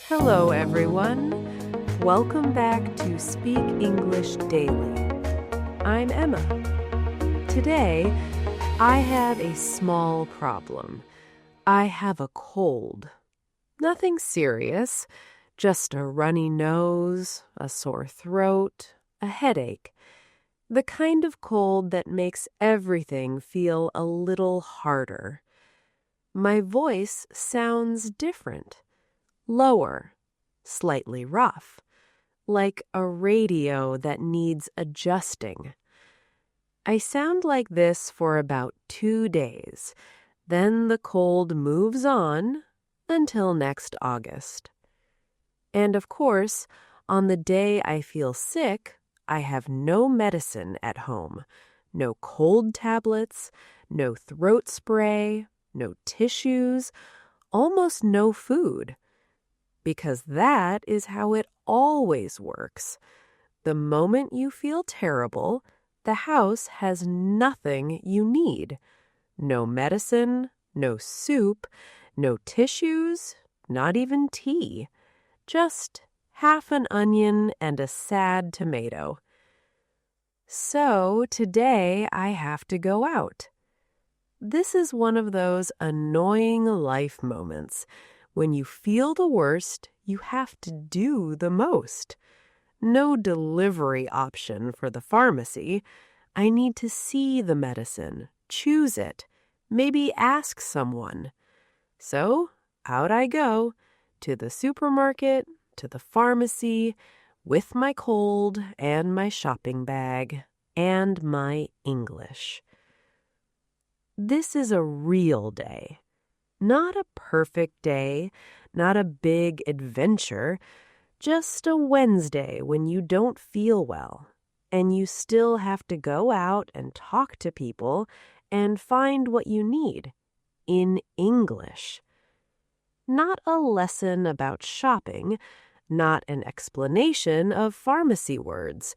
Hello, everyone. Welcome back to Speak English Daily. I'm Emma. Today, I have a small problem. I have a cold. Nothing serious, just a runny nose, a sore throat, a headache. The kind of cold that makes everything feel a little harder. My voice sounds different. Lower, slightly rough, like a radio that needs adjusting. I sound like this for about 2 days. Then the cold moves on until next August. And of course, on the day I feel sick, I have no medicine at home. No cold tablets, no throat spray, no tissues, almost no food. Because that is how it always works. The moment you feel terrible, the house has nothing you need. No medicine, no soup, no tissues, not even tea. Just half an onion and a sad tomato. So today I have to go out. This is one of those annoying life moments. When you feel the worst, you have to do the most. No delivery option for the pharmacy. I need to see the medicine, choose it, maybe ask someone. So out I go, to the supermarket, to the pharmacy, with my cold and my shopping bag and my English. This is a real day. Not a perfect day, not a big adventure, just a Wednesday when you don't feel well, and you still have to go out and talk to people and find what you need in English. Not a lesson about shopping, not an explanation of pharmacy words.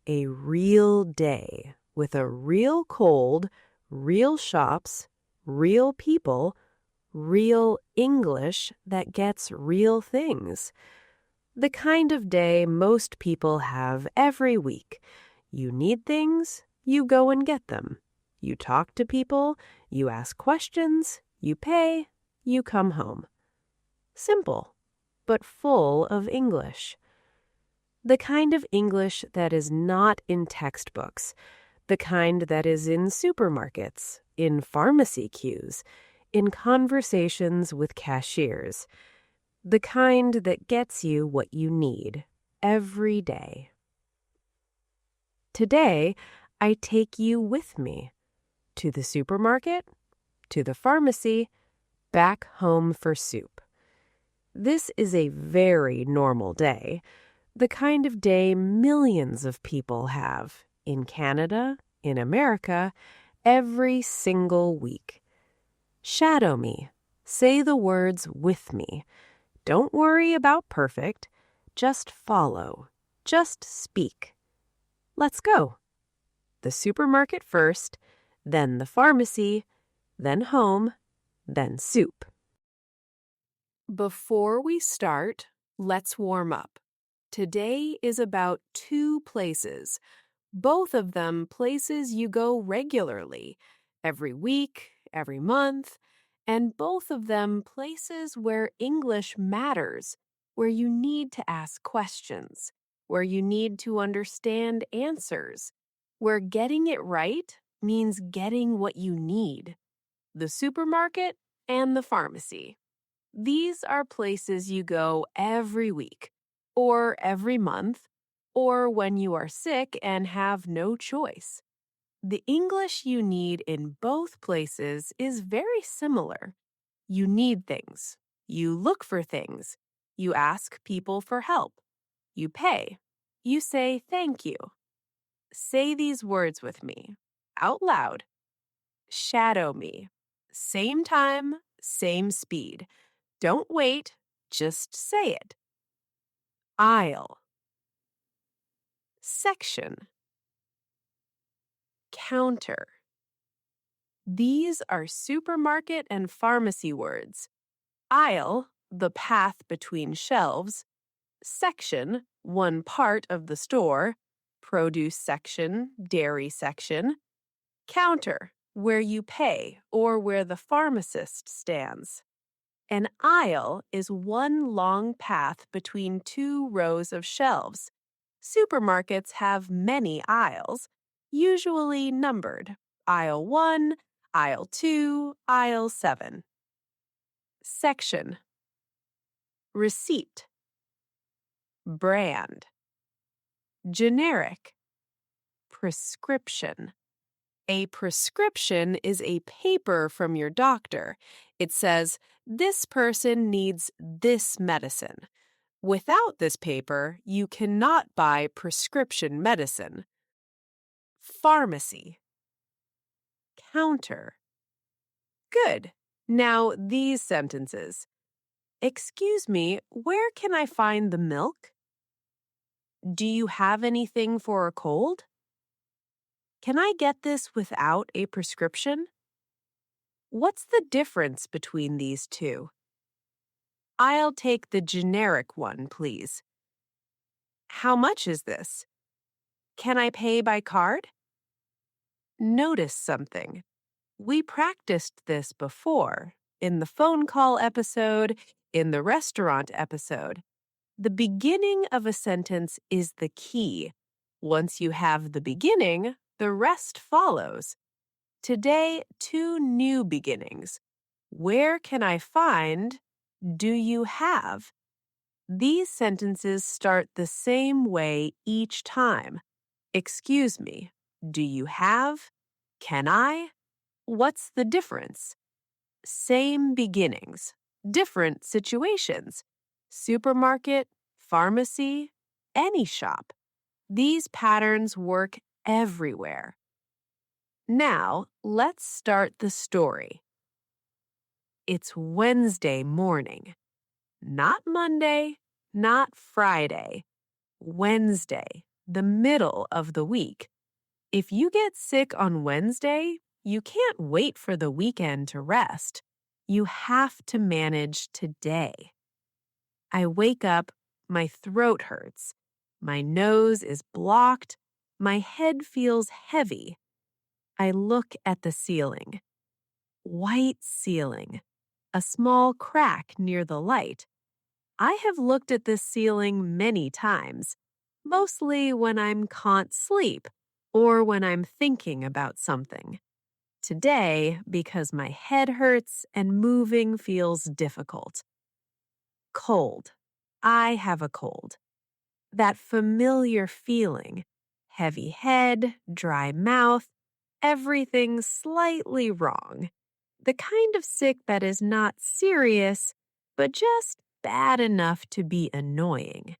A real day with a real cold, real shops, real people, real English that gets real things. The kind of day most people have every week. You need things, you go and get them. You talk to people, you ask questions, you pay, you come home. Simple, but full of English. The kind of English that is not in textbooks, the kind that is in supermarkets, in pharmacy queues, in conversations with cashiers, the kind that gets you what you need every day. Today, I take you with me to the supermarket, to the pharmacy, back home for soup. This is a very normal day, the kind of day millions of people have in Canada, in America, every single week. Shadow me. Say the words with me. Don't worry about perfect. Just follow. Just speak. Let's go. The supermarket first, then the pharmacy, then home, then soup. Before we start, let's warm up. Today is about 2 places. Both of them places you go regularly, every week, every month, and both of them places where English matters, where you need to ask questions, where you need to understand answers, where getting it right means getting what you need. The supermarket and the pharmacy. These are places you go every week, or every month, or when you are sick and have no choice. The English you need in both places is very similar. You need things. You look for things. You ask people for help. You pay. You say thank you. Say these words with me, out loud. Shadow me. Same time, same speed. Don't wait, just say it. Aisle. Section. Counter. These are supermarket and pharmacy words. Aisle, the path between shelves, section, one part of the store, produce section, dairy section, counter, where you pay or where the pharmacist stands. An aisle is one long path between two rows of shelves. Supermarkets have many aisles, usually numbered. Aisle 1, aisle 2, aisle 7. Section. Receipt. Brand. Generic. Prescription. A prescription is a paper from your doctor. It says, this person needs this medicine. Without this paper, you cannot buy prescription medicine. Pharmacy. Counter. Good. Now, these sentences. Excuse me, where can I find the milk? Do you have anything for a cold? Can I get this without a prescription? What's the difference between these two? I'll take the generic one, please. How much is this? Can I pay by card? Notice something. We practiced this before, in the phone call episode, in the restaurant episode. The beginning of a sentence is the key. Once you have the beginning, the rest follows. Today, two new beginnings. Where can I find? Do you have? These sentences start the same way each time. Excuse me, do you have? Can I? What's the difference? Same beginnings, different situations. Supermarket, pharmacy, any shop. These patterns work everywhere. Now, let's start the story. It's Wednesday morning. Not Monday, not Friday. Wednesday, the middle of the week. If you get sick on Wednesday, you can't wait for the weekend to rest. You have to manage today. I wake up, my throat hurts. My nose is blocked. My head feels heavy. I look at the ceiling. White ceiling. A small crack near the light. I have looked at this ceiling many times, mostly when I can't sleep or when I'm thinking about something. Today, because my head hurts and moving feels difficult. Cold. I have a cold. That familiar feeling. Heavy head, dry mouth, everything slightly wrong. The kind of sick that is not serious, but just bad enough to be annoying.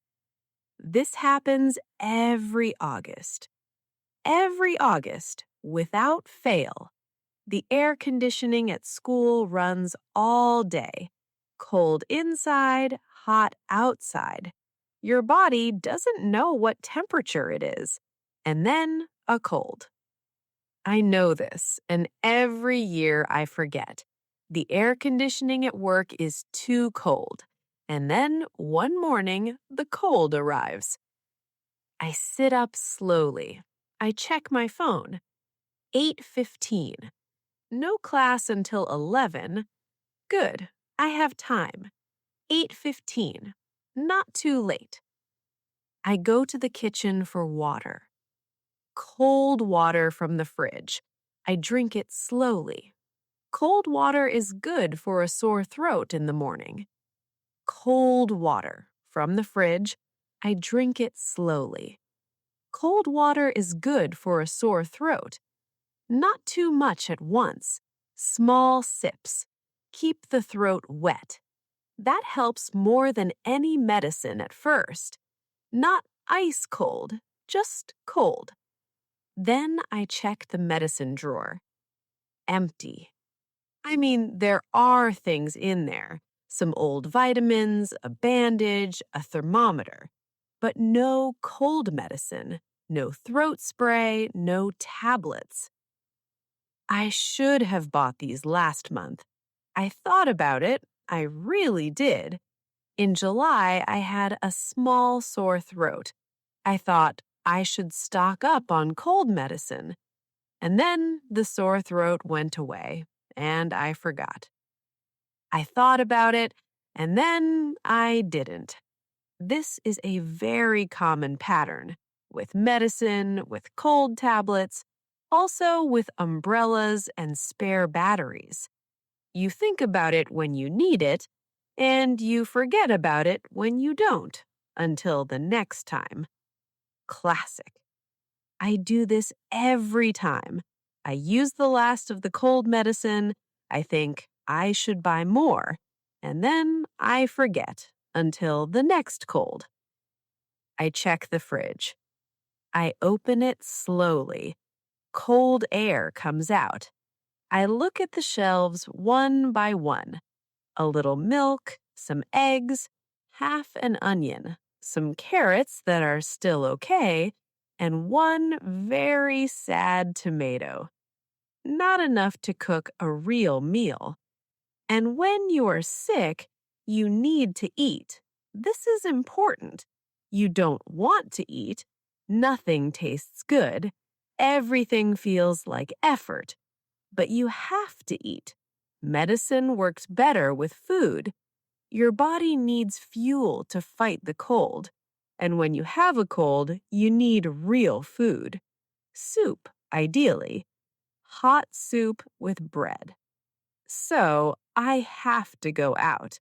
This happens every August. Every August, without fail. The air conditioning at school runs all day. Cold inside, hot outside. Your body doesn't know what temperature it is. And then a cold. I know this, and every year I forget. The air conditioning at work is too cold. And then one morning, the cold arrives. I sit up slowly. I check my phone. 8:15. No class until 11. Good, I have time. 8:15. Not too late. I go to the kitchen for water. Cold water from the fridge. I drink it slowly. Cold water is good for a sore throat in the morning. Cold water from the fridge. I drink it slowly. Cold water is good for a sore throat. Not too much at once. Small sips. Keep the throat wet. That helps more than any medicine at first. Not ice cold, just cold. Then I check the medicine drawer. Empty. I mean, there are things in there. Some old vitamins, a bandage, a thermometer. But no cold medicine, no throat spray, no tablets. I should have bought these last month. I thought about it, I really did, In July, I had a small sore throat. I thought I should stock up on cold medicine. And then the sore throat went away, and I forgot. I thought about it, and then I didn't. This is a very common pattern with medicine, with cold tablets, also with umbrellas and spare batteries. You think about it when you need it, and you forget about it when you don't, until the next time. Classic. I do this every time. I use the last of the cold medicine. I think I should buy more. And then I forget until the next cold. I check the fridge. I open it slowly. Cold air comes out. I look at the shelves one by one. A little milk, some eggs, half an onion, some carrots that are still okay, and one very sad tomato. Not enough to cook a real meal. And when you are sick, you need to eat. This is important. You don't want to eat. Nothing tastes good. Everything feels like effort. But you have to eat. Medicine works better with food. Your body needs fuel to fight the cold. And when you have a cold, you need real food. Soup, ideally. Hot soup with bread. So I have to go out.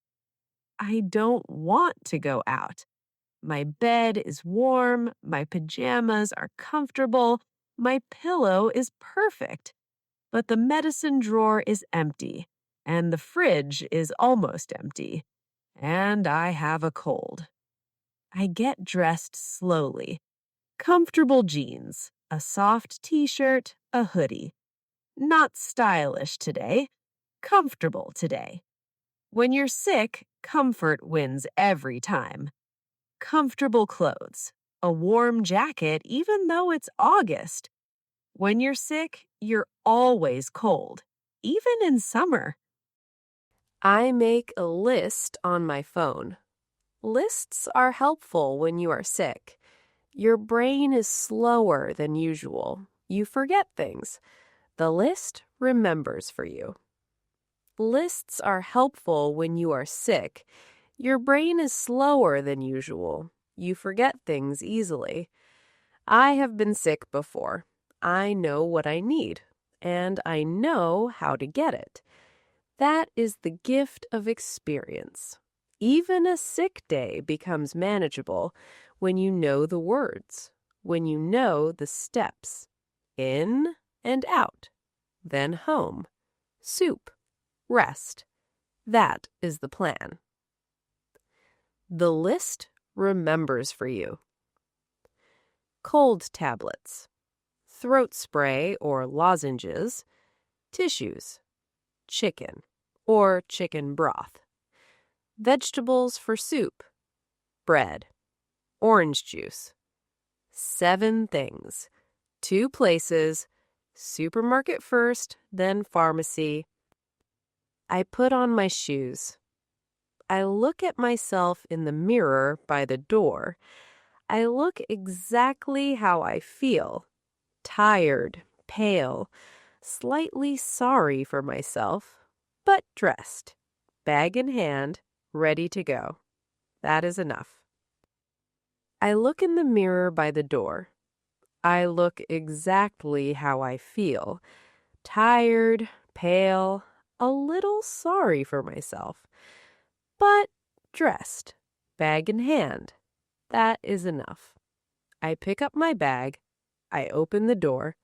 I don't want to go out. My bed is warm, my pajamas are comfortable, my pillow is perfect. But the medicine drawer is empty, and the fridge is almost empty, and I have a cold. I get dressed slowly. Comfortable jeans, a soft t-shirt, a hoodie. Not stylish today, comfortable today. When you're sick, comfort wins every time. Comfortable clothes, a warm jacket even though it's August. When you're sick, you're always cold, even in summer. I make a list on my phone. Lists are helpful when you are sick. Your brain is slower than usual. You forget things. The list remembers for you. Lists are helpful when you are sick. Your brain is slower than usual. You forget things easily. I have been sick before. I know what I need, and I know how to get it. That is the gift of experience. Even a sick day becomes manageable when you know the words, when you know the steps. In and out, then home, soup, rest. That is the plan. The list remembers for you. Cold tablets, throat spray or lozenges, tissues, chicken or chicken broth, vegetables for soup, bread, orange juice. 7 things, 2 places, supermarket first, then pharmacy. I put on my shoes. I look at myself in the mirror by the door. I look exactly how I feel. Tired, pale, slightly sorry for myself, but dressed, bag in hand, ready to go. That is enough. I look in the mirror by the door. I look exactly how I feel. Tired, pale, a little sorry for myself, but dressed, bag in hand. That is enough. I pick up my bag. I open the door.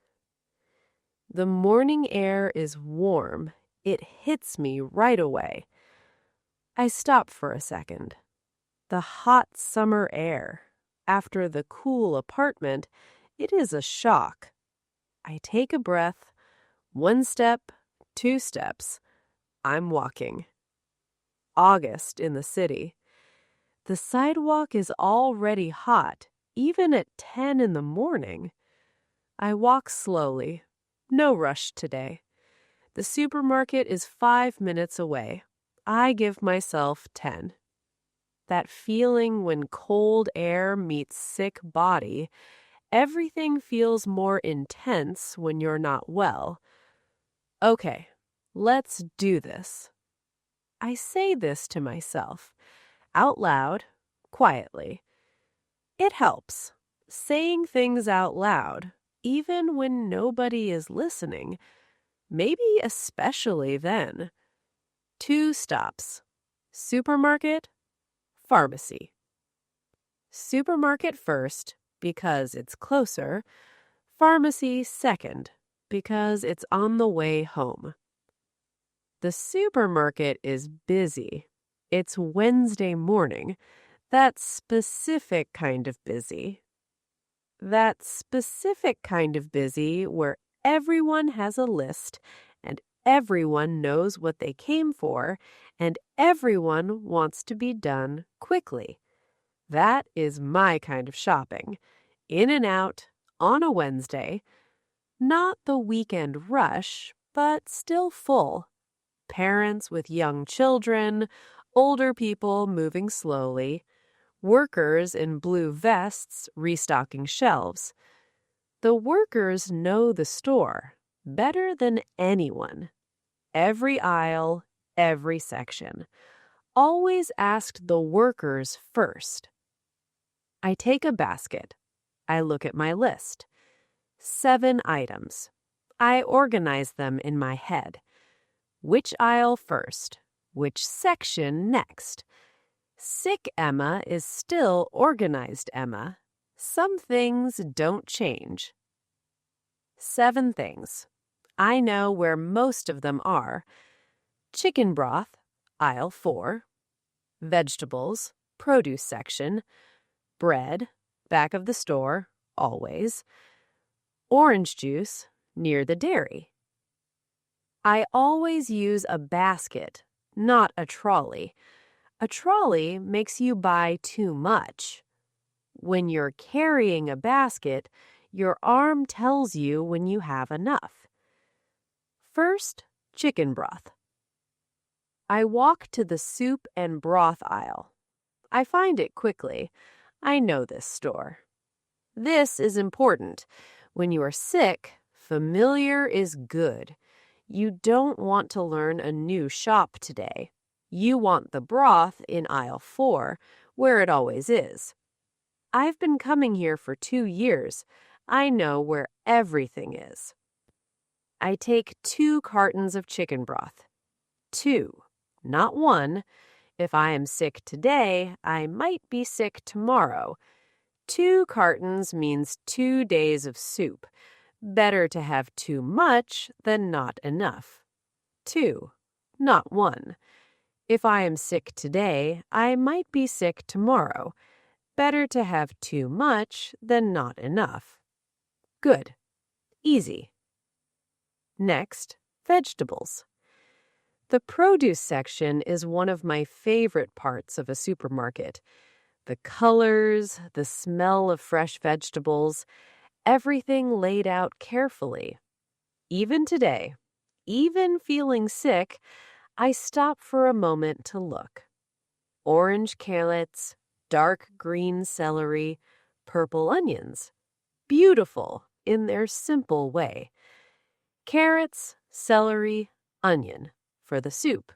The morning air is warm. It hits me right away. I stop for a second. The hot summer air. After the cool apartment, it is a shock. I take a breath. 1 step, 2 steps. I'm walking. August in the city. The sidewalk is already hot, even at 10 in the morning. I walk slowly. No rush today. The supermarket is 5 minutes away. I give myself 10. that feeling when cold air meets sick body. Everything feels more intense when you're not well. Okay, let's do this. I say this to myself, out loud, quietly. It helps. Saying things out loud, even when nobody is listening, maybe especially then. 2 stops. Supermarket, pharmacy. Supermarket first, because it's closer. Pharmacy second, because it's on the way home. The supermarket is busy. It's Wednesday morning. That specific kind of busy. That specific kind of busy where everyone has a list and everyone knows what they came for and everyone wants to be done quickly. That is my kind of shopping. In and out, on a Wednesday. Not the weekend rush, but still full. Parents with young children, older people moving slowly, workers in blue vests restocking shelves. The workers know the store better than anyone. Every aisle, every section. Always asked the workers first. I take a basket. I look at my list. 7 items. I organize them in my head. Which aisle first? Which section next? Sick Emma is still organized Emma. Some things don't change. 7 things. I know where most of them are. Chicken broth, aisle 4. Vegetables, produce section. Bread, back of the store, always. Orange juice, near the dairy. I always use a basket, not a trolley. A trolley makes you buy too much. When you're carrying a basket, your arm tells you when you have enough. First, chicken broth. I walk to the soup and broth aisle. I find it quickly. I know this store. This is important. When you are sick, familiar is good. You don't want to learn a new shop today. You want the broth in aisle 4, where it always is. I've been coming here for 2 years. I know where everything is. I take 2 cartons of chicken broth. 2, not 1. If I am sick today, I might be sick tomorrow. 2 cartons means 2 days of soup. Better to have too much than not enough. 2, not 1. If I am sick today, I might be sick tomorrow. Better to have too much than not enough. Good. Easy. Next, vegetables. The produce section is one of my favorite parts of a supermarket. The colors, the smell of fresh vegetables, everything laid out carefully. Even today, even feeling sick, I stop for a moment to look. Orange carrots, dark green celery, purple onions. Beautiful in their simple way. Carrots, celery, onion for the soup.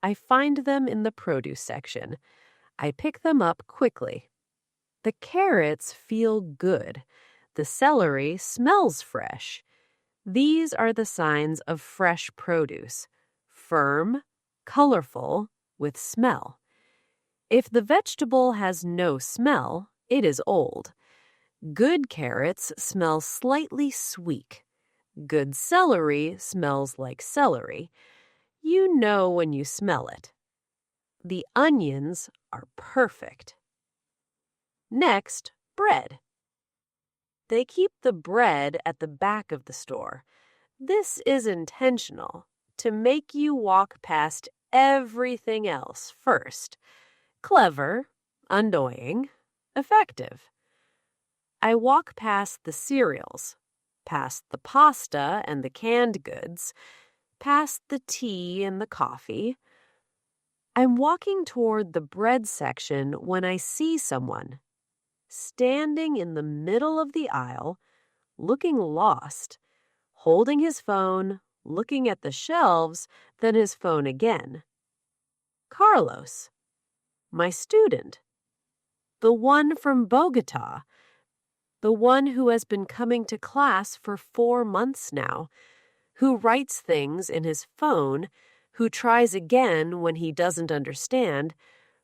I find them in the produce section. I pick them up quickly. The carrots feel good. The celery smells fresh. These are the signs of fresh produce. Firm, colorful, with smell. If the vegetable has no smell, it is old. Good carrots smell slightly sweet. Good celery smells like celery. You know when you smell it. The onions are perfect. Next, bread. They keep the bread at the back of the store. This is intentional, to make you walk past everything else first. Clever, annoying, effective. I walk past the cereals, past the pasta and the canned goods, past the tea and the coffee. I'm walking toward the bread section when I see someone standing in the middle of the aisle, looking lost, holding his phone, looking at the shelves, then his phone again. Carlos, my student, the one from Bogota, the one who has been coming to class for 4 months now, who writes things in his phone, who tries again when he doesn't understand,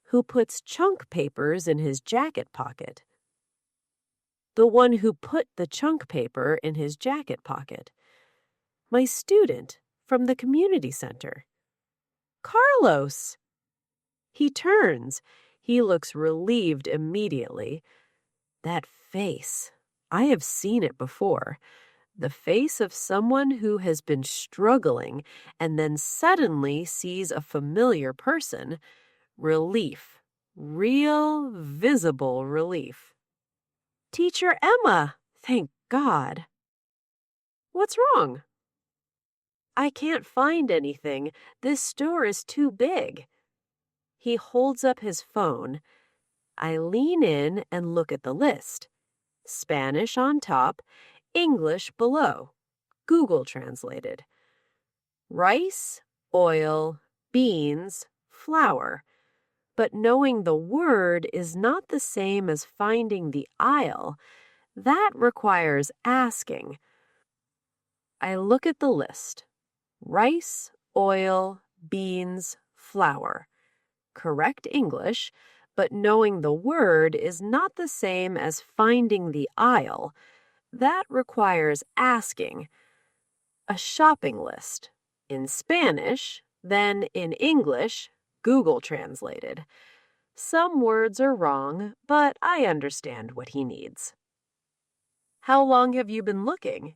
who puts chunk papers in his jacket pocket. The one who put the chunk paper in his jacket pocket. My student from the community center. Carlos! He turns. He looks relieved immediately. That face. I have seen it before. The face of someone who has been struggling and then suddenly sees a familiar person. Relief. Real, visible relief. Teacher Emma! Thank God. What's wrong? I can't find anything. This store is too big. He holds up his phone. I lean in and look at the list. Spanish on top, English below. Google translated. Rice, oil, beans, flour. But knowing the word is not the same as finding the aisle. That requires asking. I look at the list. Rice, oil, beans, flour. Correct English, but knowing the word is not the same as finding the aisle. That requires asking. A shopping list. In Spanish, then in English, Google translated. Some words are wrong, but I understand what he needs. How long have you been looking?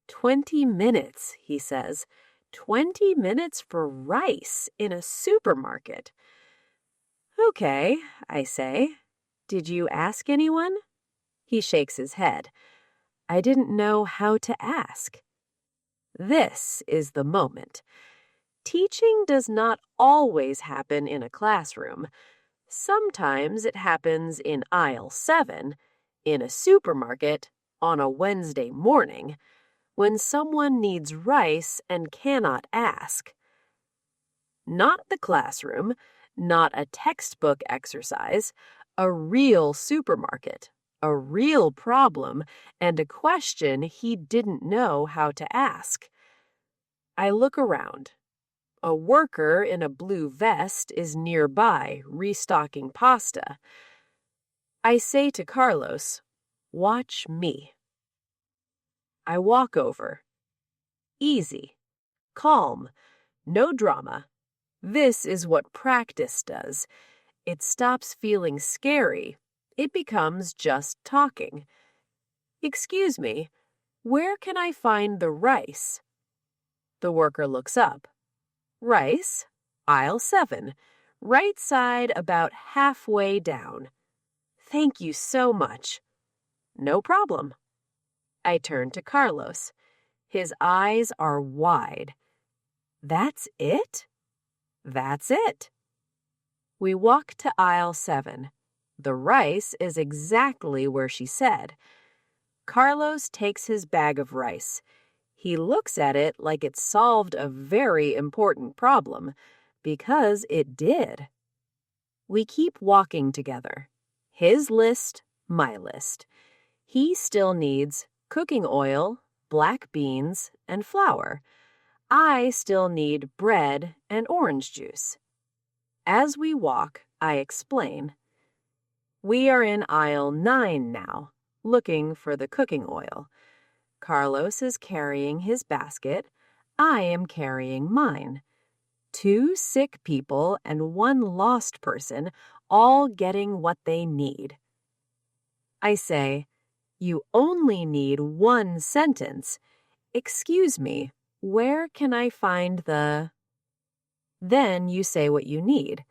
20 minutes, he says. 20 minutes for rice in a supermarket. Okay, I say. Did you ask anyone? He shakes his head. I didn't know how to ask. This is the moment. Teaching does not always happen in a classroom. Sometimes it happens in aisle 7, in a supermarket, on a Wednesday morning, when someone needs rice and cannot ask. Not the classroom, not a textbook exercise, a real supermarket, a real problem, and a question he didn't know how to ask. I look around. A worker in a blue vest is nearby, restocking pasta. I say to Carlos, "Watch me." I walk over. Easy, calm, no drama. This is what practice does. It stops feeling scary. It becomes just talking. Excuse me, where can I find the rice? The worker looks up. Rice, aisle 7, right side about halfway down. Thank you so much. No problem. I turn to Carlos. His eyes are wide. That's it? That's it. We walk to aisle 7. The rice is exactly where she said. Carlos takes his bag of rice. He looks at it like it solved a very important problem, because it did. We keep walking together. His list, my list. He still needs cooking oil, black beans, and flour. I still need bread and orange juice. As we walk, I explain. We are in aisle 9 now, looking for the cooking oil. Carlos is carrying his basket. I am carrying mine. 2 sick people and 1 lost person, all getting what they need. I say, you only need 1 sentence. Excuse me, where can I find the... Then you say what you need.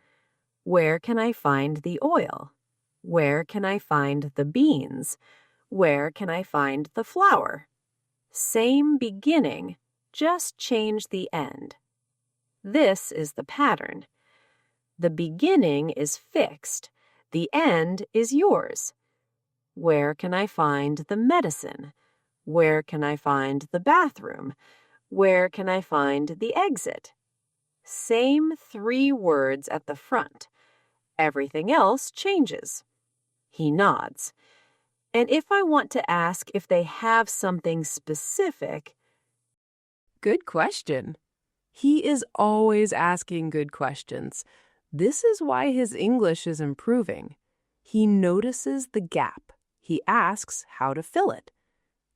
Where can I find the oil? Where can I find the beans? Where can I find the flour? Same beginning, just change the end. This is the pattern. The beginning is fixed. The end is yours. Where can I find the medicine? Where can I find the bathroom? Where can I find the exit? Same 3 words at the front. Everything else changes. He nods. And if I want to ask if they have something specific, good question. He is always asking good questions. This is why his English is improving. He notices the gap. He asks how to fill it.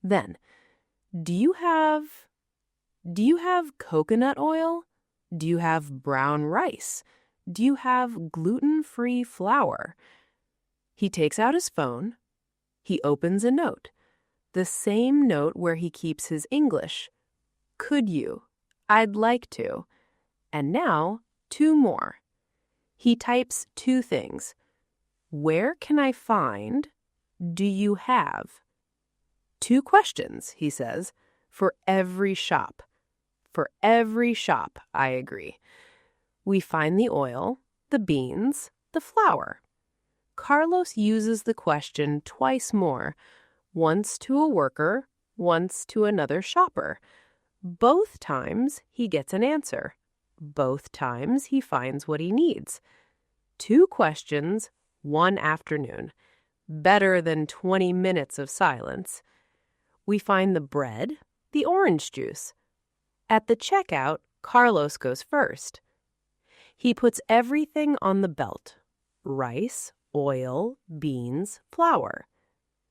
Then, do you have coconut oil? Do you have brown rice? Do you have gluten-free flour? He takes out his phone. He opens a note. The same note where he keeps his English. Could you? I'd like to. And now, 2 more. He types 2 things. Where can I find? Do you have? 2 questions, he says, for every shop. For every shop, I agree. We find the oil, the beans, the flour. Carlos uses the question twice more, once to a worker, once to another shopper. Both times he gets an answer. Both times he finds what he needs. 2 questions, 1 afternoon. Better than 20 minutes of silence. We find the bread, the orange juice. At the checkout, Carlos goes first. He puts everything on the belt. Rice, oil, beans, flour.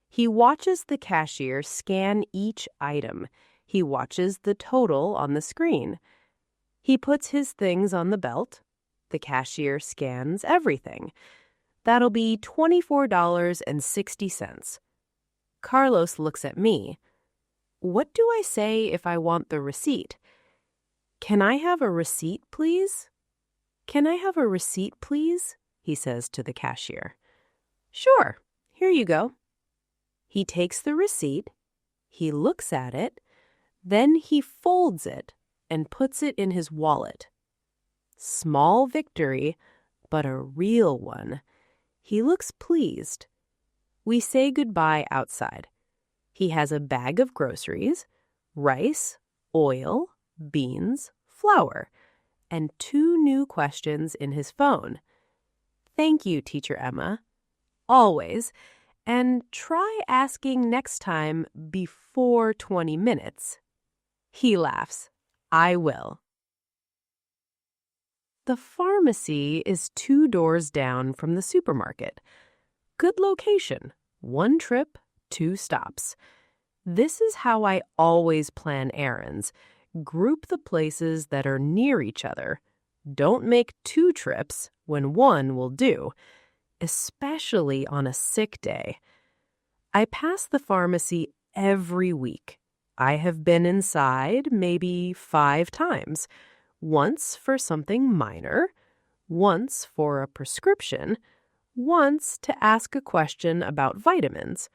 He watches the cashier scan each item. He watches the total on the screen. He puts his things on the belt. The cashier scans everything. That'll be $24.60. Carlos looks at me. What do I say if I want the receipt? Can I have a receipt, please? Can I have a receipt, please? He says to the cashier. Sure, here you go. He takes the receipt. He looks at it. Then he folds it and puts it in his wallet. Small victory, but a real one. He looks pleased. We say goodbye outside. He has a bag of groceries, rice, oil, beans, flour, and 2 new questions in his phone. Thank you, Teacher Emma. Always. And try asking next time before 20 minutes. He laughs. I will. The pharmacy is 2 doors down from the supermarket. Good location. 1 trip, 2 stops. This is how I always plan errands. Group the places that are near each other. Don't make 2 trips when 1 will do, especially on a sick day. I pass the pharmacy every week. I have been inside maybe 5 times. Once for something minor, once for a prescription, once to ask a question about vitamins.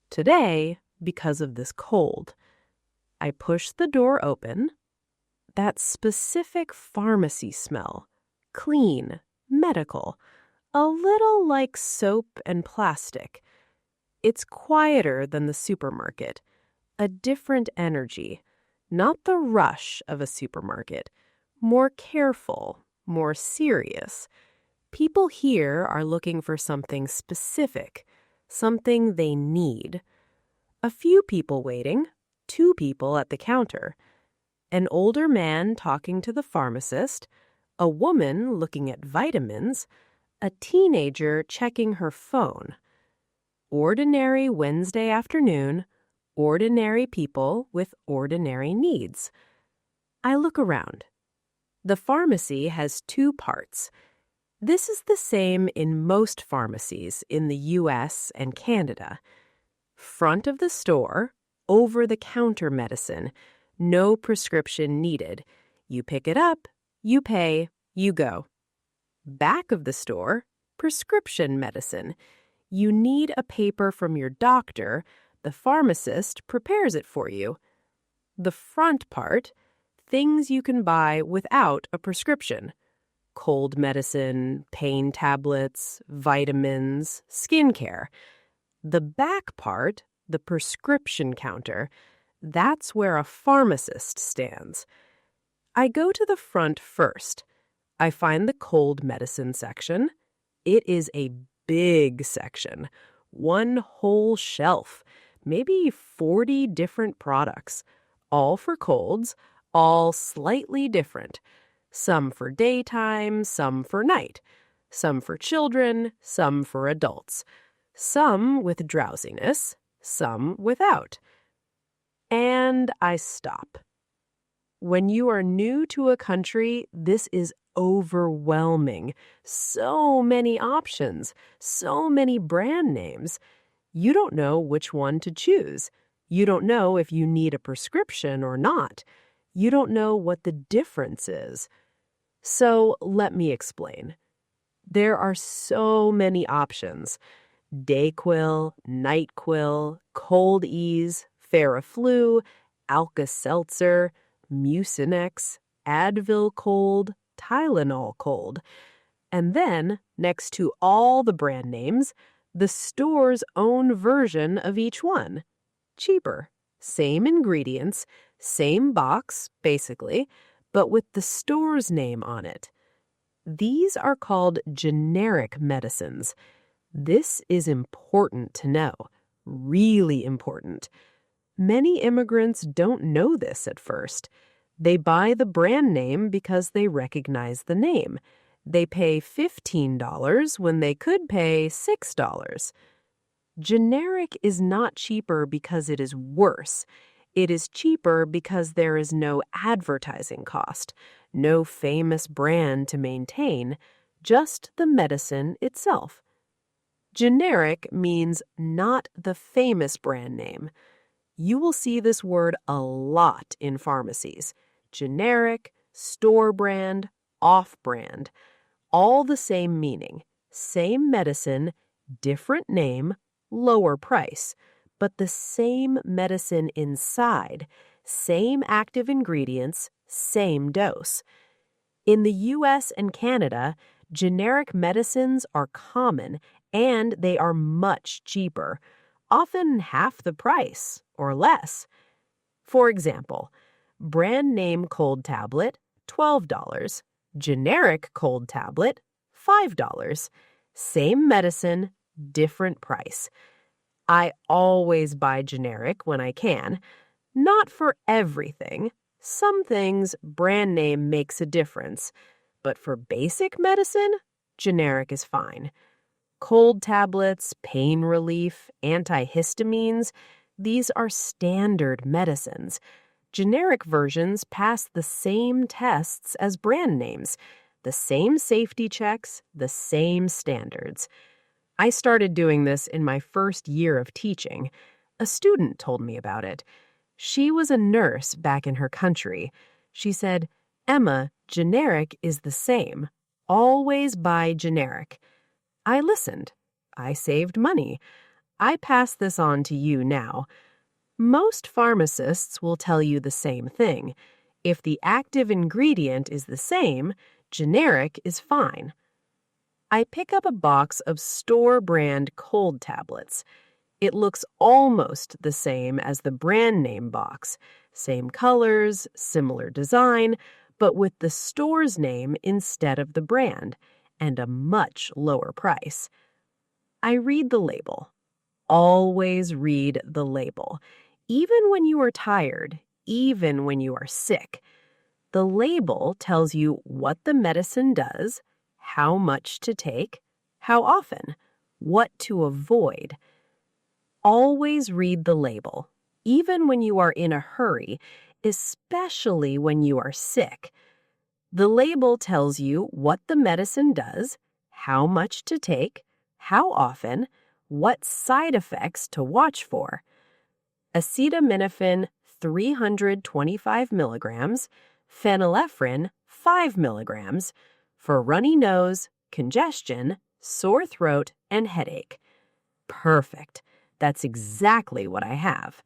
Today, because of this cold. I push the door open. That specific pharmacy smell. Clean, medical, a little like soap and plastic. It's quieter than the supermarket. A different energy. Not the rush of a supermarket. More careful, more serious. People here are looking for something specific, something they need. A few people waiting, 2 people at the counter. An older man talking to the pharmacist, a woman looking at vitamins, a teenager checking her phone. Ordinary Wednesday afternoon, ordinary people with ordinary needs. I look around. The pharmacy has 2 parts. This is the same in most pharmacies in the U.S. and Canada. Front of the store, over-the-counter medicine, no prescription needed. You pick it up, you pay, you go. Back of the store, prescription medicine. You need a paper from your doctor. The pharmacist prepares it for you. The front part, things you can buy without a prescription. cold medicine, pain tablets, vitamins, skincare. The back part, the prescription counter, that's where a pharmacist stands. I go to the front first. I find the cold medicine section. It is a big section, one whole shelf, maybe 40 different products, all for colds, all slightly different. Some for daytime, some for night, some for children, some for adults, some with drowsiness, some without. And I stop. When you are new to a country, this is overwhelming. So many options, so many brand names. You don't know which one to choose. You don't know if you need a prescription or not. You don't know what the difference is. So let me explain. There are so many options. Dayquil, NyQuil, Cold Ease, Theraflu, Alka-Seltzer, Mucinex, Advil Cold, Tylenol Cold. And then, next to all the brand names, the store's own version of each one. Cheaper, same ingredients, same box, basically, but with the store's name on it. These are called generic medicines. This is important to know, really important. Many immigrants don't know this at first. They buy the brand name because they recognize the name. They pay $15 when they could pay $6. Generic is not cheaper because it is worse. It is cheaper because there is no advertising cost, no famous brand to maintain, just the medicine itself. Generic means not the famous brand name. You will see this word a lot in pharmacies. Generic, store brand, off-brand. All the same meaning. Same medicine, different name, lower price. But the same medicine inside. Same active ingredients, same dose. In the US and Canada, generic medicines are common and they are much cheaper, often half the price or less. For example, brand name cold tablet, $12. Generic cold tablet, $5. Same medicine, different price. I always buy generic when I can. Not for everything. Some things, brand name makes a difference. But for basic medicine, generic is fine. Cold tablets, pain relief, antihistamines, these are standard medicines. Generic versions pass the same tests as brand names, the same safety checks, the same standards. I started doing this in my first year of teaching. A student told me about it. She was a nurse back in her country. She said, "Emma, generic is the same. Always buy generic." I listened. I saved money. I pass this on to you now. Most pharmacists will tell you the same thing. If the active ingredient is the same, generic is fine. I pick up a box of store-brand cold tablets. It looks almost the same as the brand name box. Same colors, similar design, but with the store's name instead of the brand, and a much lower price. I read the label. Always read the label. Even when you are tired, even when you are sick. The label tells you what the medicine does, how much to take, how often, what to avoid. Always read the label, even when you are in a hurry, especially when you are sick. The label tells you what the medicine does, how much to take, how often, what side effects to watch for. Acetaminophen 325 milligrams, phenylephrine 5 milligrams for runny nose, congestion, sore throat, and headache. Perfect. That's exactly what I have.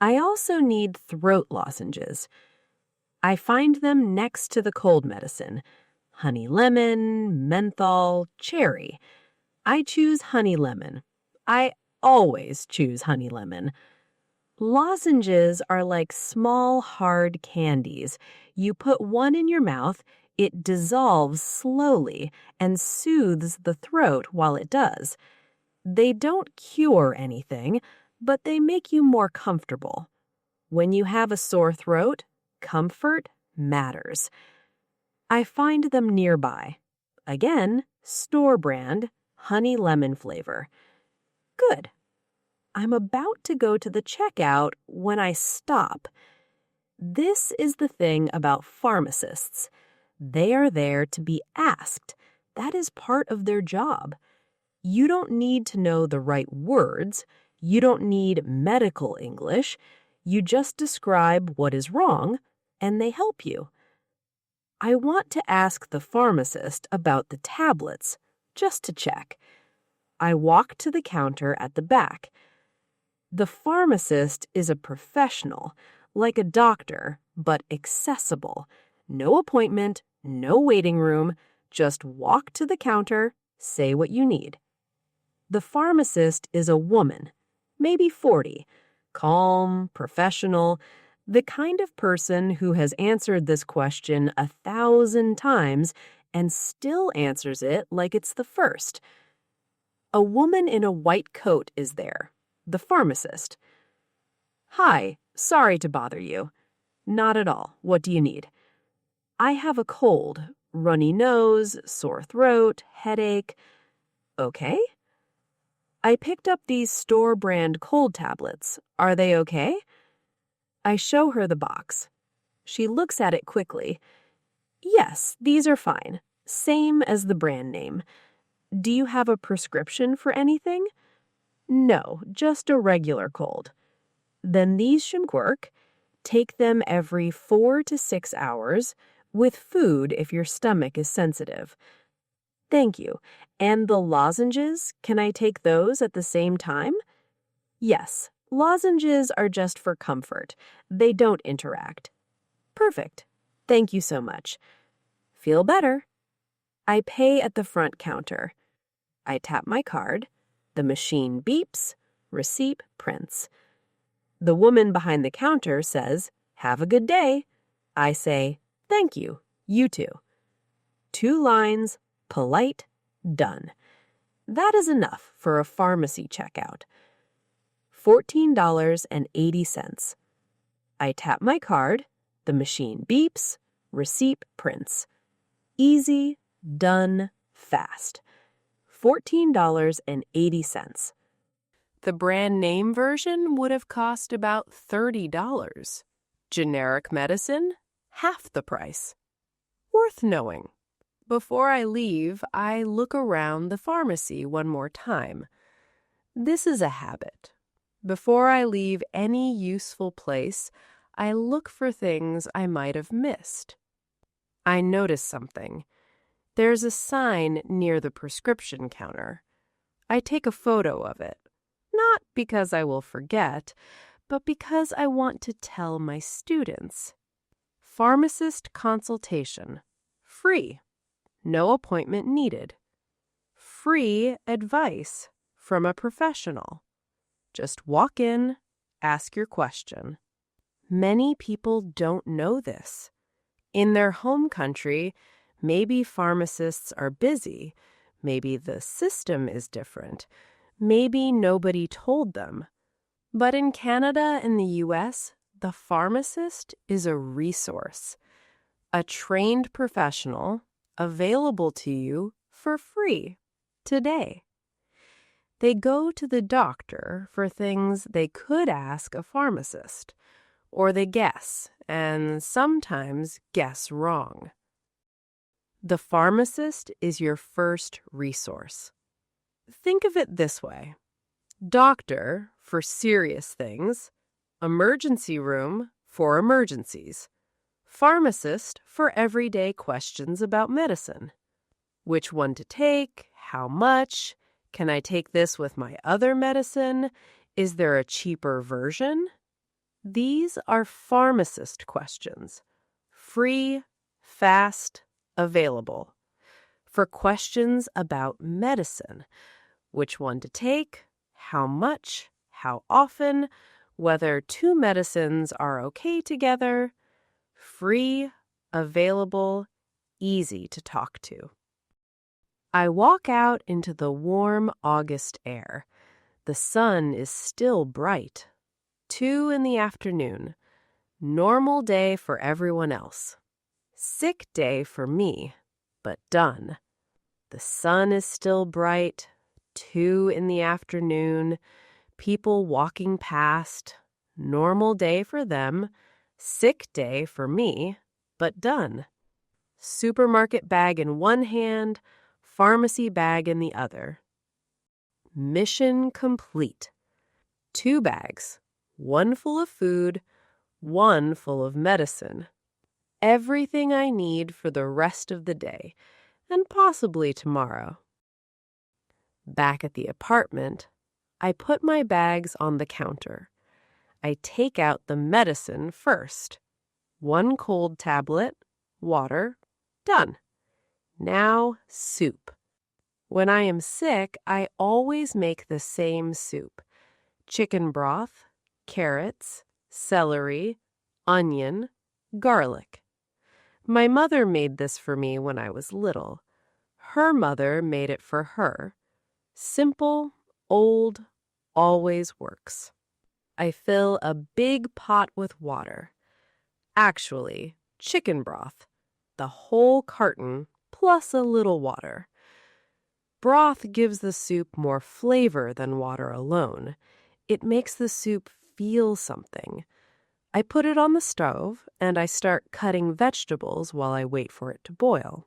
I also need throat lozenges. I find them next to the cold medicine. honey lemon, menthol, cherry. I choose honey lemon. I always choose honey lemon. Lozenges are like small, hard candies. You put one in your mouth, it dissolves slowly and soothes the throat while it does. They don't cure anything, but they make you more comfortable. When you have a sore throat, comfort matters. I find them nearby. Again, store brand, honey lemon flavor. Good. I'm about to go to the checkout when I stop. This is the thing about pharmacists. They are there to be asked. That is part of their job. You don't need to know the right words. You don't need medical English. You just describe what is wrong, and they help you. I want to ask the pharmacist about the tablets, just to check. I walk to the counter at the back. The pharmacist is a professional, like a doctor, but accessible. No appointment, no waiting room, just walk to the counter, say what you need. The pharmacist is a woman, maybe 40, calm, professional, the kind of person who has answered this question 1,000 times and still answers it like it's the first. A woman in a white coat is there, the pharmacist. Hi, sorry to bother you. Not at all. What do you need? I have a cold, runny nose, sore throat, headache. Okay. I picked up these store-brand cold tablets. Are they okay? I show her the box. She looks at it quickly. Yes, these are fine. Same as the brand name. Do you have a prescription for anything? No, just a regular cold. Then these should work. Take them every 4 to 6 hours, with food if your stomach is sensitive. Thank you. And the lozenges, can I take those at the same time? Yes, lozenges are just for comfort. They don't interact. Perfect. Thank you so much. Feel better. I pay at the front counter. I tap my card. The machine beeps. Receipt prints. The woman behind the counter says, "Have a good day." I say, "Thank you. You too." 2 lines, polite, done. That is enough for a pharmacy checkout. $14.80. I tap my card. The machine beeps. Receipt prints. Easy, done, fast. $14.80. The brand name version would have cost about $30. Generic medicine, half the price. Worth knowing. Before I leave, I look around the pharmacy one more time. This is a habit. Before I leave any useful place, I look for things I might have missed. I notice something. There's a sign near the prescription counter. I take a photo of it. Not because I will forget, but because I want to tell my students. Pharmacist consultation. Free. No appointment needed. Free advice from a professional. Just walk in, ask your question. Many people don't know this. In their home country, maybe pharmacists are busy. Maybe the system is different. Maybe nobody told them. But in Canada and the US, the pharmacist is a resource, a trained professional available to you for free today. They go to the doctor for things they could ask a pharmacist, or they guess, and sometimes guess wrong. The pharmacist is your first resource. Think of it this way. Doctor for serious things, emergency room for emergencies, pharmacist for everyday questions about medicine. Which one to take? How much? Can I take this with my other medicine? Is there a cheaper version? These are pharmacist questions. Free, fast, available. For questions about medicine, which one to take, how much, how often, whether two medicines are okay together, free, available, easy to talk to. I walk out into the warm August air. The sun is still bright. 2 in the afternoon. Normal day for everyone else. Sick day for me, but done. The sun is still bright. 2 in the afternoon. People walking past. Normal day for them. Sick day for me, but done. Supermarket bag in one hand, pharmacy bag in the other. Mission complete. 2 bags, one full of food, one full of medicine. Everything I need for the rest of the day, and possibly tomorrow. Back at the apartment, I put my bags on the counter. I take out the medicine first. 1 cold tablet, water, done. Now, soup. When I am sick, I always make the same soup. Chicken broth, carrots, celery, onion, garlic. My mother made this for me when I was little. Her mother made it for her. Simple, old, always works. I fill a big pot with water. Actually, chicken broth. The whole carton plus a little water. Broth gives the soup more flavor than water alone. It makes the soup feel something. I put it on the stove and I start cutting vegetables while I wait for it to boil.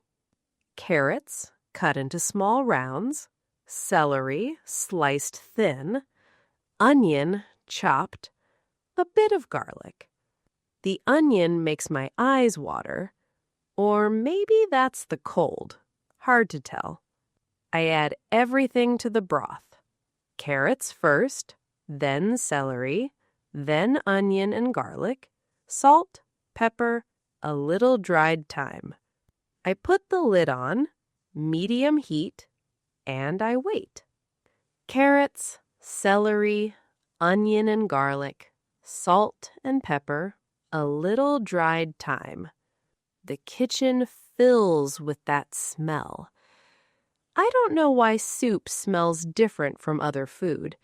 Carrots, cut into small rounds. Celery, sliced thin. Onion, chopped. A bit of garlic. The onion makes my eyes water. Or maybe that's the cold. Hard to tell. I add everything to the broth. Carrots first, then celery, then onion and garlic, salt, pepper, a little dried thyme. I put the lid on, medium heat, and I wait. Carrots, celery, onion and garlic, salt and pepper, a little dried thyme. The kitchen fills with that smell. I don't know why soup smells different from other food.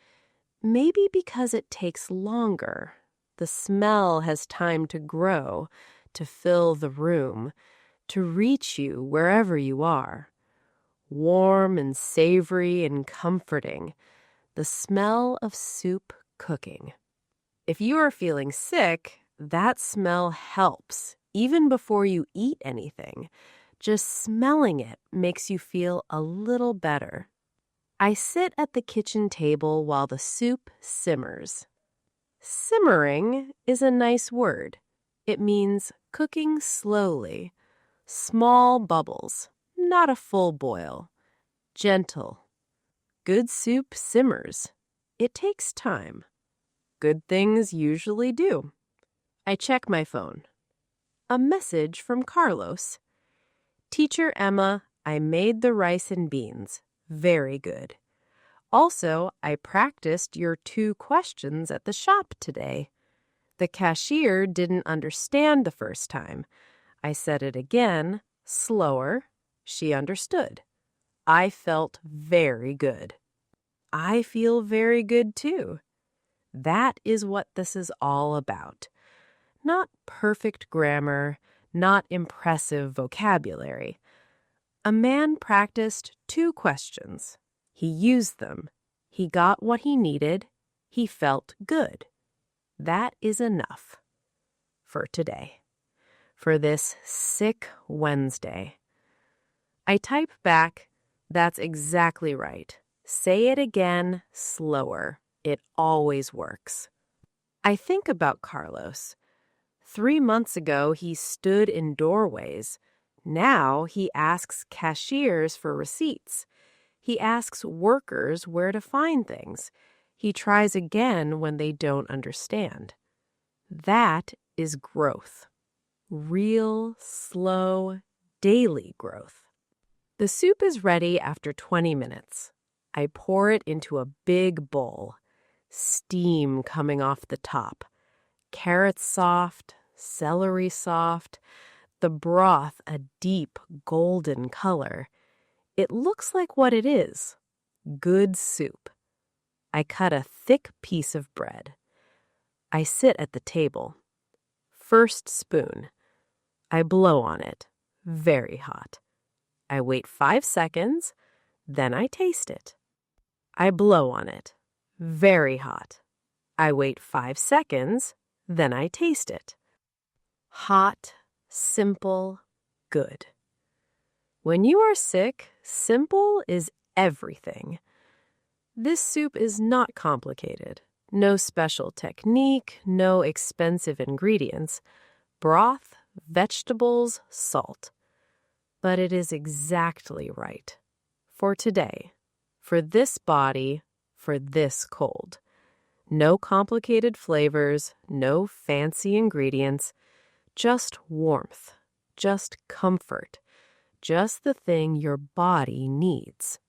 Maybe because it takes longer. The smell has time to grow, to fill the room, to reach you wherever you are. Warm and savory and comforting. The smell of soup cooking. If you are feeling sick, that smell helps, even before you eat anything. Just smelling it makes you feel a little better. I sit at the kitchen table while the soup simmers. Simmering is a nice word. It means cooking slowly. Small bubbles, not a full boil. Gentle. Good soup simmers. It takes time. Good things usually do. I check my phone. A message from Carlos. Teacher Emma, I made the rice and beans. Very good. Also, I practiced your 2 questions at the shop today. The cashier didn't understand the first time. I said it again, slower. She understood. I felt very good. I feel very good too. That is what this is all about. Not perfect grammar, not impressive vocabulary. A man practiced 2 questions. He used them. He got what he needed. He felt good. That is enough for today, for this sick Wednesday. I type back, that's exactly right. Say it again, slower. It always works. I think about Carlos. 3 months ago, he stood in doorways. Now he asks cashiers for receipts. He asks workers where to find things. He tries again when they don't understand. That is growth. Real, slow, daily growth. The soup is ready after 20 minutes. I pour it into a big bowl. Steam coming off the top. Carrots soft, celery soft, the broth a deep golden color. It looks like what it is, good soup. I cut a thick piece of bread. I sit at the table. First spoon. I blow on it, very hot. I wait 5 seconds, then I taste it. I blow on it, very hot. I wait 5 seconds, then I taste it. Hot, simple, good. When you are sick, simple is everything. This soup is not complicated. No special technique, no expensive ingredients. Broth, vegetables, salt. But it is exactly right. For today. For this body. For this cold. No complicated flavors, no fancy ingredients. Just warmth. Just comfort. Just the thing your body needs.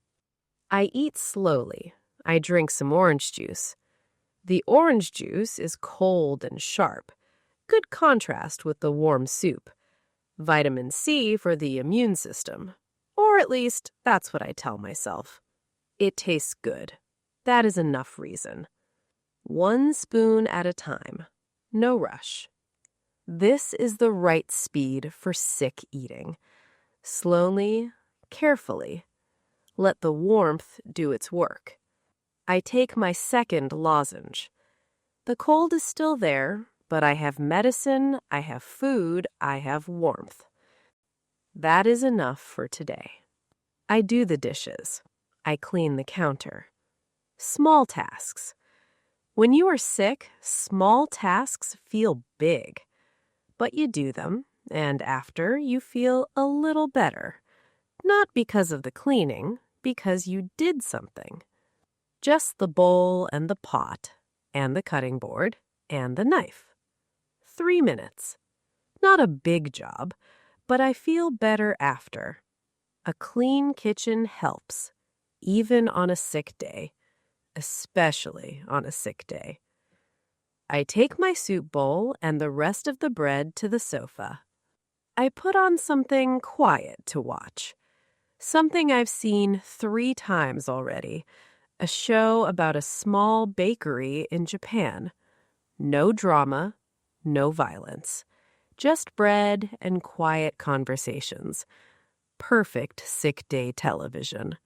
I eat slowly. I drink some orange juice. The orange juice is cold and sharp. Good contrast with the warm soup. Vitamin C for the immune system. Or at least, that's what I tell myself. It tastes good. That is enough reason. 1 spoon at a time. No rush. This is the right speed for sick eating. Slowly, carefully. Let the warmth do its work. I take my second lozenge. The cold is still there, but I have medicine, I have food, I have warmth. That is enough for today. I do the dishes. I clean the counter. Small tasks. When you are sick, small tasks feel big. But you do them, and after you feel a little better. Not because of the cleaning, because you did something. Just the bowl and the pot, and the cutting board, and the knife. 3 minutes. Not a big job, but I feel better after. A clean kitchen helps, even on a sick day, especially on a sick day. I take my soup bowl and the rest of the bread to the sofa. I put on something quiet to watch. Something I've seen 3 times already. A show about a small bakery in Japan. No drama, no violence. Just bread and quiet conversations. Perfect sick day television.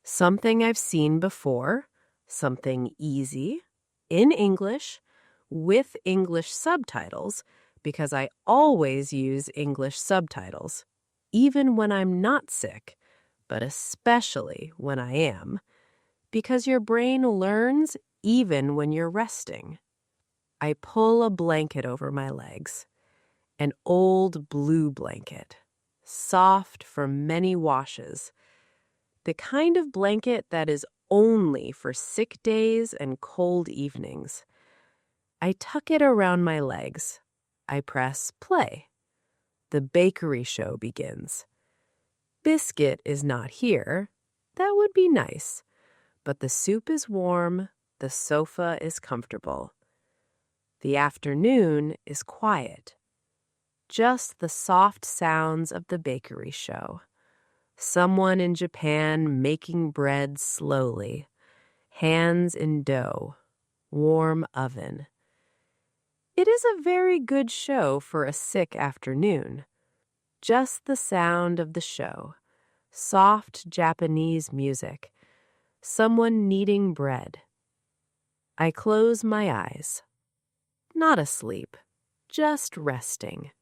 Something I've seen before. Something easy. In English. With English subtitles. Because I always use English subtitles. Even when I'm not sick. But especially when I am. Because your brain learns even when you're resting. I pull a blanket over my legs. An old blue blanket. Soft for many washes. The kind of blanket that is only for sick days and cold evenings. I tuck it around my legs. I press play. The bakery show begins. Biscuit is not here. That would be nice. But the soup is warm. The sofa is comfortable. The afternoon is quiet. Just the soft sounds of the bakery show. Someone in Japan making bread slowly. Hands in dough. Warm oven. It is a very good show for a sick afternoon. Just the sound of the show. Soft Japanese music. Someone kneading bread. I close my eyes. Not asleep, just resting.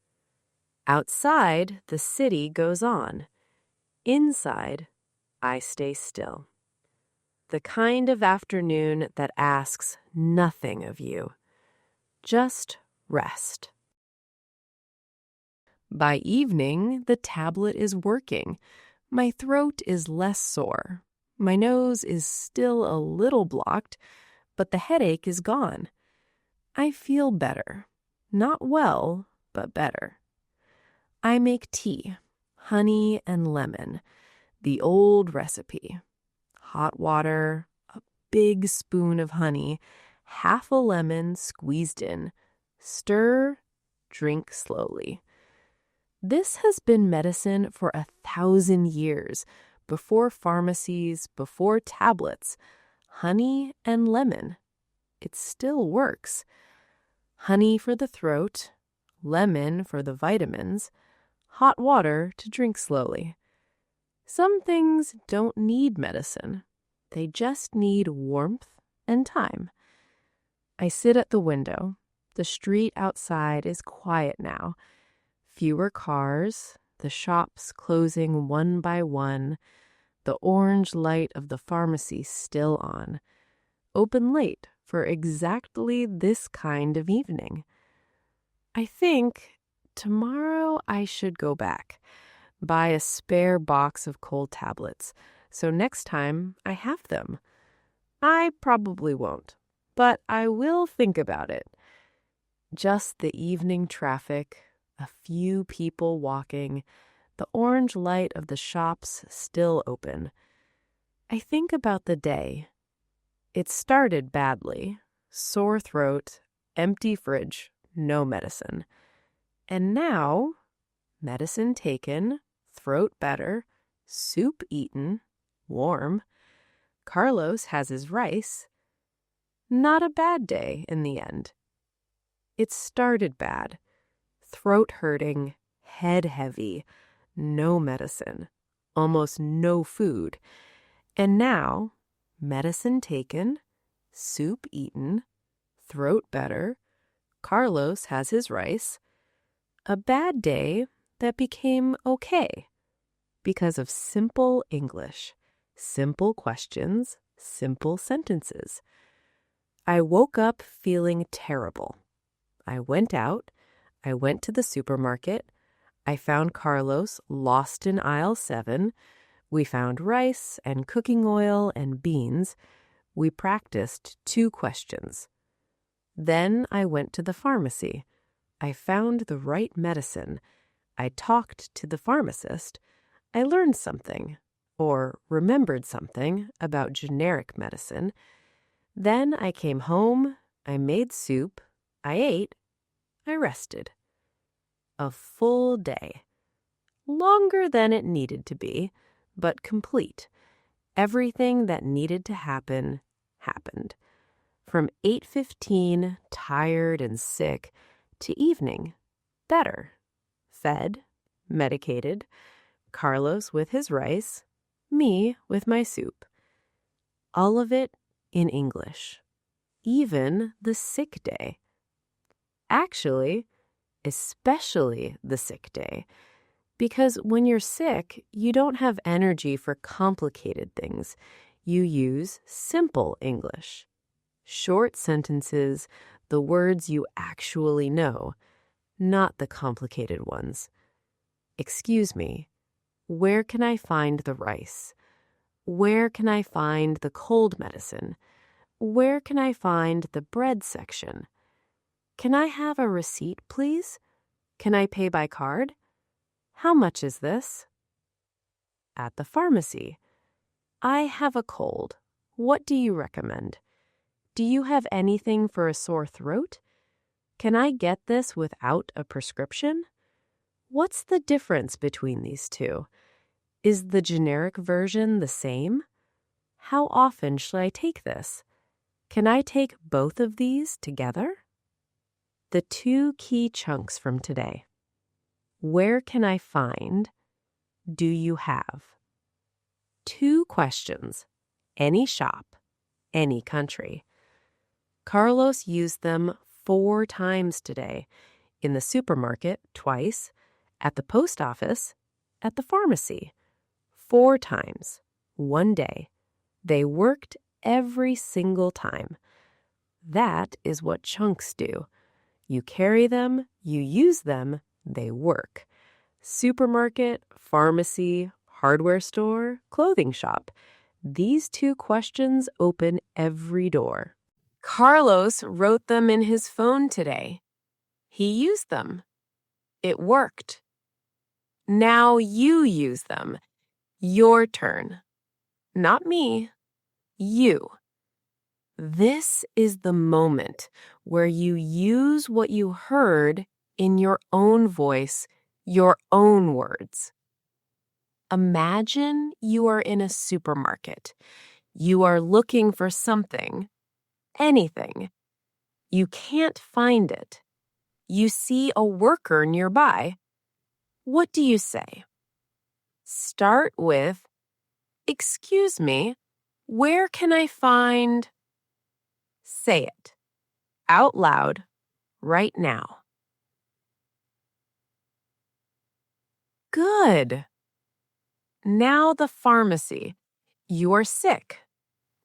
Outside, the city goes on. Inside, I stay still. The kind of afternoon that asks nothing of you. Just rest. By evening, the tablet is working. My throat is less sore. My nose is still a little blocked, but the headache is gone. I feel better. Not well, but better. I make tea. honey and lemon, the old recipe. Hot water, a big spoon of honey, half a lemon squeezed in. Stir, drink slowly. This has been medicine for 1,000 years, before pharmacies, before tablets. Honey and lemon. It still works. Honey for the throat, lemon for the vitamins, hot water to drink slowly. Some things don't need medicine. They just need warmth and time. I sit at the window. The street outside is quiet now. Fewer cars, the shops closing one by one, the orange light of the pharmacy still on. Open late for exactly this kind of evening. I think tomorrow I should go back, buy a spare box of cold tablets, so next time I have them. I probably won't, but I will think about it. Just the evening traffic, a few people walking, the orange light of the shops still open. I think about the day. It started badly. Sore throat, empty fridge, no medicine. And now, medicine taken, throat better, soup eaten, warm. Carlos has his rice. Not a bad day in the end. It started bad. Throat hurting, head heavy, no medicine, almost no food. And now, medicine taken, soup eaten, throat better, Carlos has his rice. A bad day that became okay because of simple English, simple questions, simple sentences. I woke up feeling terrible. I went out. I went to the supermarket. I found Carlos lost in aisle 7. We found rice and cooking oil and beans. We practiced 2 questions. Then I went to the pharmacy. I found the right medicine. I talked to the pharmacist. I learned something, or remembered something about generic medicine. Then I came home. I made soup. I ate. I rested. A full day. Longer than it needed to be, but complete. Everything that needed to happen, happened. From 8:15, tired and sick, to evening, better. Fed, medicated, Carlos with his rice, me with my soup. All of it in English. Even the sick day. Actually, especially the sick day. Because when you're sick, you don't have energy for complicated things. You use simple English. Short sentences, the words you actually know, not the complicated ones. Excuse me, where can I find the rice? Where can I find the cold medicine? Where can I find the bread section? Can I have a receipt, please? Can I pay by card? How much is this? At the pharmacy. I have a cold. What do you recommend? Do you have anything for a sore throat? Can I get this without a prescription? What's the difference between these two? Is the generic version the same? How often should I take this? Can I take both of these together? The 2 key chunks from today. Where can I find? Do you have? 2 questions. Any shop, any country. Carlos used them 4 times today. In the supermarket, twice. At the post office, at the pharmacy. 4 times. One day. They worked every single time. That is what chunks do. You carry them, you use them, they work. Supermarket, pharmacy, hardware store, clothing shop. These 2 questions open every door. Carlos wrote them in his phone today. He used them. It worked. Now you use them. Your turn. Not me. You. This is the moment where you use what you heard in your own voice, your own words. Imagine you are in a supermarket. You are looking for something, anything. You can't find it. You see a worker nearby. What do you say? Start with, "Excuse me, where can I find?" Say it out loud right now. Good. Now the pharmacy. You are sick.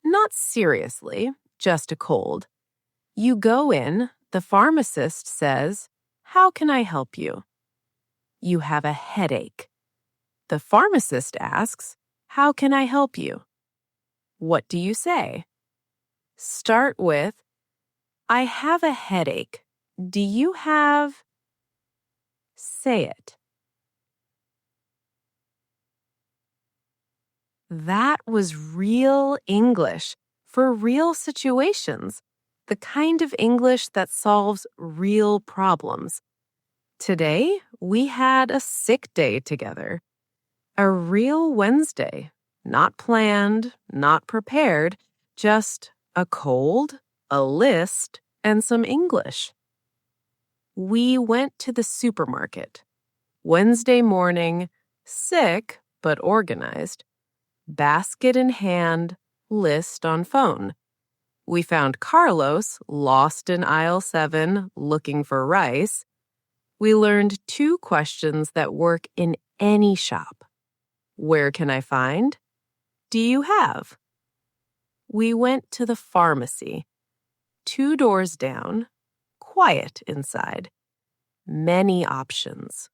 Not seriously, just a cold. You go in, the pharmacist says, "How can I help you?" You have a headache. The pharmacist asks, "How can I help you?" What do you say? Start with, "I have a headache. Do you have?" Say it. That was real English for real situations, the kind of English that solves real problems. Today, we had a sick day together. A real Wednesday. Not planned, not prepared, just a cold, a list, and some English. We went to the supermarket. Wednesday morning, sick but organized. Basket in hand, list on phone. We found Carlos lost in aisle 7 looking for rice. We learned 2 questions that work in any shop. Where can I find? Do you have? We went to the pharmacy. 2 doors down, quiet inside. Many options.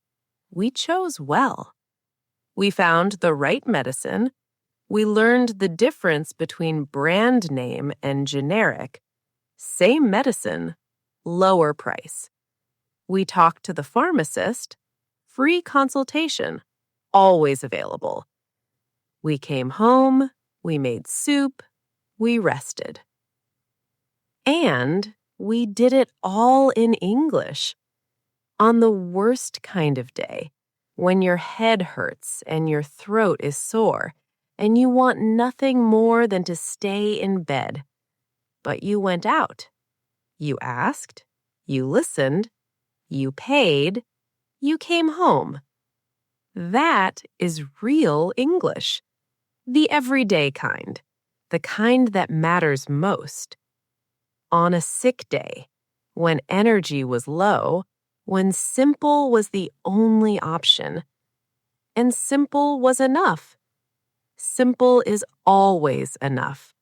We chose well. We found the right medicine. We learned the difference between brand name and generic. Same medicine, lower price. We talked to the pharmacist. Free consultation, always available. We came home, we made soup, we rested. And we did it all in English. On the worst kind of day, when your head hurts and your throat is sore, and you want nothing more than to stay in bed. But you went out. You asked, you listened, you paid, you came home. That is real English. The everyday kind, the kind that matters most. On a sick day, when energy was low, when simple was the only option. And simple was enough. Simple is always enough.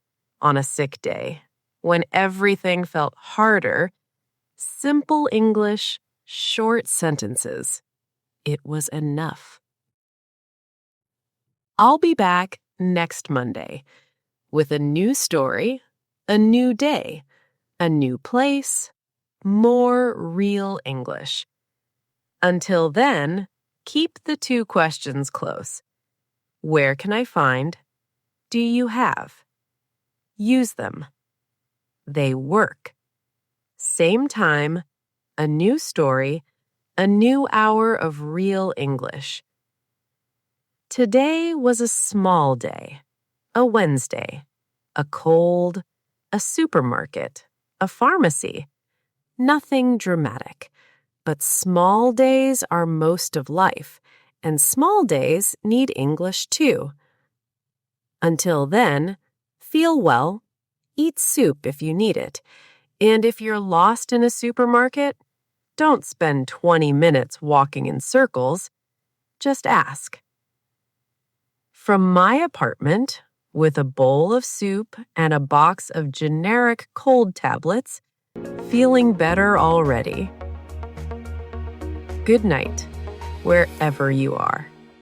On a sick day, when everything felt harder, simple English, short sentences. It was enough. I'll be back next Monday with a new story, a new day, a new place, more real English. Until then, keep the 2 questions close. Where can I find? Do you have? Use them. They work. Same time, a new story, a new hour of real English. Today was a small day, a Wednesday, a cold, a supermarket, a pharmacy. Nothing dramatic, but small days are most of life, and small days need English too. Until then, feel well, eat soup if you need it, and if you're lost in a supermarket, don't spend 20 minutes walking in circles. Just ask. From my apartment, with a bowl of soup and a box of generic cold tablets, feeling better already. Good night, wherever you are.